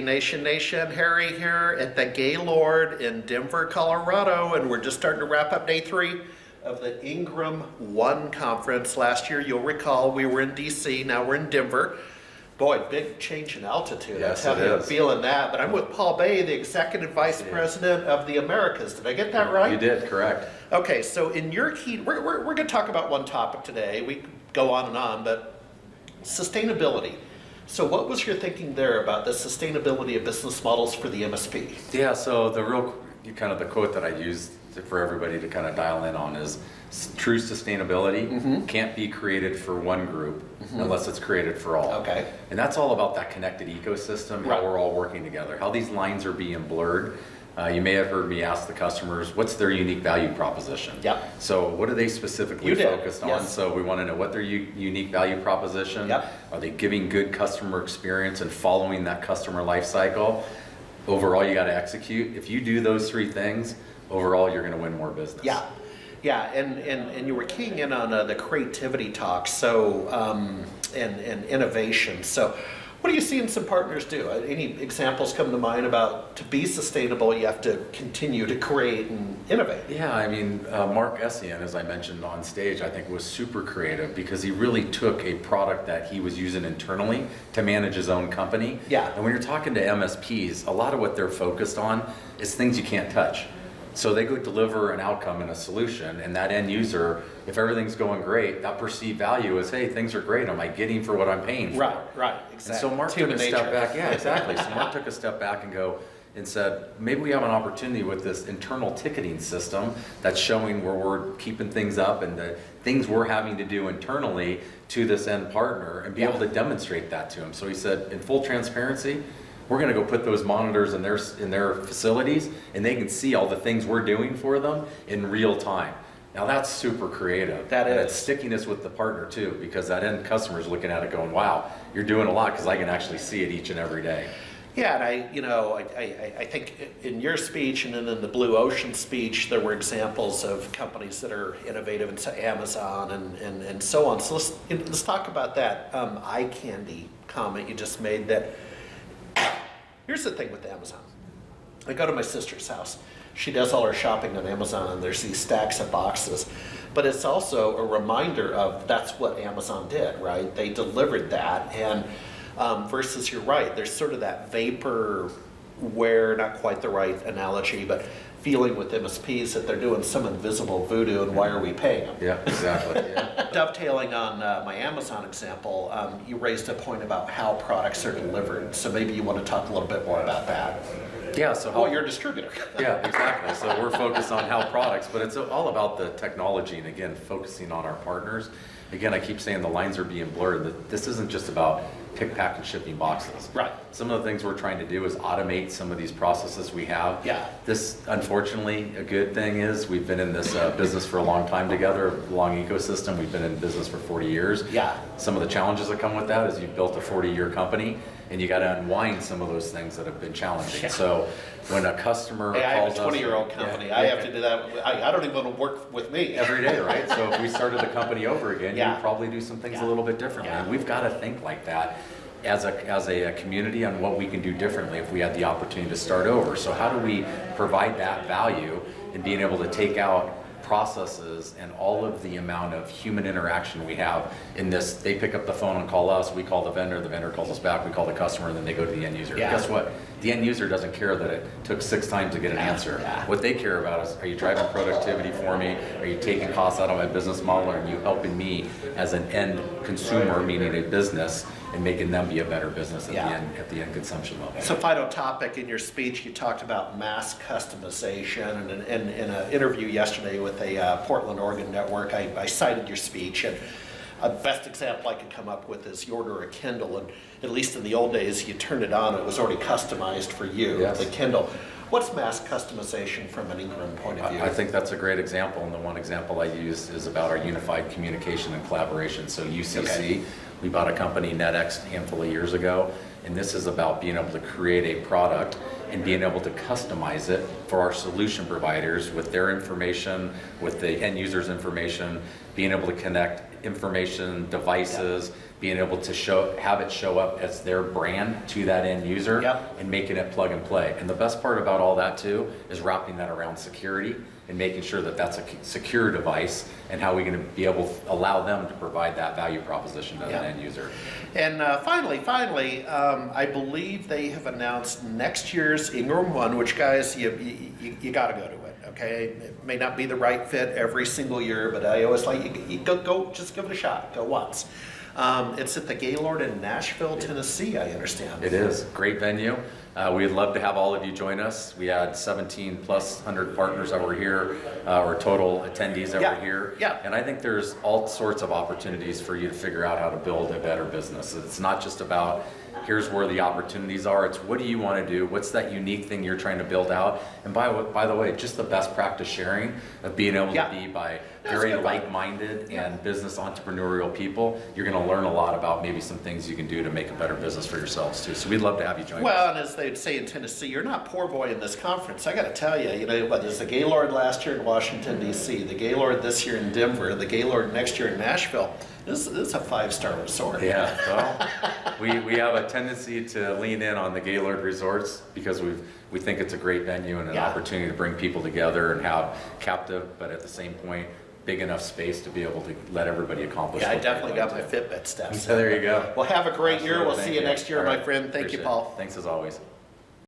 Nation. Harry here at the Gaylord in Denver, Colorado, and we're just starting to wrap up day 3 of the Ingram ONE conference. Last year, you'll recall, we were in DC, now we're in Denver. Boy, big change in altitude. Yes, I tell you, I'm is. feeling that. But I'm with Paul Bay, the Executive Vice President of the Americas. Did I get that right? You did, correct. Okay, so in your key, we're going to talk about one topic today. We could go on and on, but sustainability. So what was your thinking there about the sustainability of business models for the MSP? Yeah, so the the quote that I used for everybody to kind of dial in on is true sustainability can't be created for one group unless it's created for all. Okay. And that's all about that connected ecosystem, how we're all working together, how these lines are being blurred. You may have heard me ask the customers, what's their unique value proposition? Yep. So what are they specifically focused on? Yes. So we want to know what their unique value proposition. Yep. Are they giving good customer experience and following that customer life cycle? Overall, you got to execute. If you do those 3 things, overall, you're going to win more business. Yeah. Yeah, and you were keying in on the creativity talk, so and innovation. So what are you seeing some partners do? Any examples come to mind about to be sustainable, you have to continue to create and innovate? Yeah, I mean, Mark Essien, as I mentioned on stage, I think was super creative because he really took a product that he was using internally to manage his own company. Yeah. And when you're talking to MSPs, a lot of what they're focused on is things you can't touch. So they go deliver an outcome and a solution, and that end user, if everything's going great, that perceived value is, hey, things are great. Am I getting for what I'm paying for? Right, exactly. And so Mark took a step back. Yeah, exactly. So Mark took a step back and said, maybe we have an opportunity with this internal ticketing system that's showing where we're keeping things up and the things we're having to do internally to this end partner and be able to demonstrate that to him. So he said, in full transparency, we're going to go put those monitors in their facilities, and they can see all the things we're doing for them in real time. Now that's super creative. That and is. it's stickiness with the partner too, because that end customer is looking at it going, wow, you're doing a lot because I can actually see it each and every day. Yeah, and I think in your speech and then in the Blue Ocean speech, there were examples of companies that are innovative, and so Amazon and so on. So let's talk about that eye candy comment you just made. That here's the thing with Amazon. I go to my sister's house. She does all her shopping on Amazon, and there's these stacks of boxes. But it's also a reminder of that's what Amazon did, right? They delivered that, and versus, you're right, there's sort of that vaporware, not quite the right analogy, but feeling with MSPs that they're doing some invisible voodoo, and why are we paying them? Yeah, exactly. Yeah. Dovetailing on my Amazon example, you raised a point about how products are delivered, so maybe you want to talk a little bit more about that. Yeah, so Oh, you're a distributor. Yeah, exactly. So we're focused on how products, but it's all about the technology, and again, focusing on our partners. Again, I keep saying the lines are being blurred. That this isn't just about pick, pack, and shipping boxes. Right. Some of the things we're trying to do is automate some of these processes we have. Yeah. This, unfortunately, a good thing is we've been in this business for a long time together, a long ecosystem. We've been in business for 40 years. Yeah. Some of the challenges that come with that is you've built a 40-year company, and you got to unwind some of those things that have been challenging. Yeah. So when a customer Hey, I have a calls us, 20-year-old company. I have to do that. I don't even want to work with me. every day, right? So if we started the company over again, Yeah. you'd probably do some things Yeah. a little bit differently. Yeah. And we've got to think like that as a community on what we can do differently if we had the opportunity to start over. So how do we provide that value in being able to take out processes and all of the amount of human interaction we have in this? They pick up the phone and call us, we call the vendor calls us back, we call the customer, and then they go to the end user. Yeah. Guess what? The end user doesn't care that it took 6 times to get an answer. Yeah. What they care about is, are you driving productivity for me? Are you taking costs out of my business model? Are you helping me as an end consumer, meaning a business, and making them be a better business at the end consumption level? So final topic, in your speech, you talked about mass customization, and in an interview yesterday with a Portland, Oregon network, I cited your speech, and a best example I could come up with is you order a Kindle, and at least in the old days, you turned it on, it was already customized for you, Yes. the Kindle. What's mass customization from an Ingram point of view? I think that's a great example, and the one example I use is about our unified communication and collaboration. So UCC, we bought a company, NetX, a handful of years ago, and this is about being able to create a product and being able to customize it for our solution providers with their information, with the end user's information, being able to connect information, devices, being able to have it show up as their brand to that end user, Yep. and making it plug and play. And the best part about all that too is wrapping that around security and making sure that that's a secure device, and how we're going to be able to allow them to provide that value proposition to Yeah. the end user. And finally, I believe they have announced next year's Ingram ONE, which, guys, you got to go to it. Okay, it may not be the right fit every single year, but I always like you go just give it a shot. Go once. It's at the Gaylord in Nashville, Tennessee, I understand. It is great venue. We'd love to have all of you join us. We had 17 plus 100 partners that were here, or total attendees that were here. Yeah. And I think there's all sorts of opportunities for you to figure out how to build a better business. It's not just about here's where the opportunities are. It's what do you want to do? What's that unique thing you're trying to build out? And by the way, just the best practice sharing of being able to be by very like-minded and business entrepreneurial people. You're going to learn a lot about maybe some things you can do to make a better business for yourselves too. So we'd love to have you join us. Well, and as they'd say in Tennessee, you're not poor boy in this conference. I got to tell you, there's the Gaylord last year in Washington, D.C., the Gaylord this year in Denver, the Gaylord next year in Nashville. This is a 5-star resort. Yeah, well, we have a tendency to lean in on the Gaylord resorts because we think it's a great venue and an opportunity to bring people together and have captive, but at the same point, big enough space to be able to let everybody accomplish. Yeah, I what they'd definitely like got my to. Fitbit steps. So there you go. Well, have a great year. We'll Absolutely. see you Thank next year, All my right. friend. Thank Appreciate you, Paul. it. Thanks as always.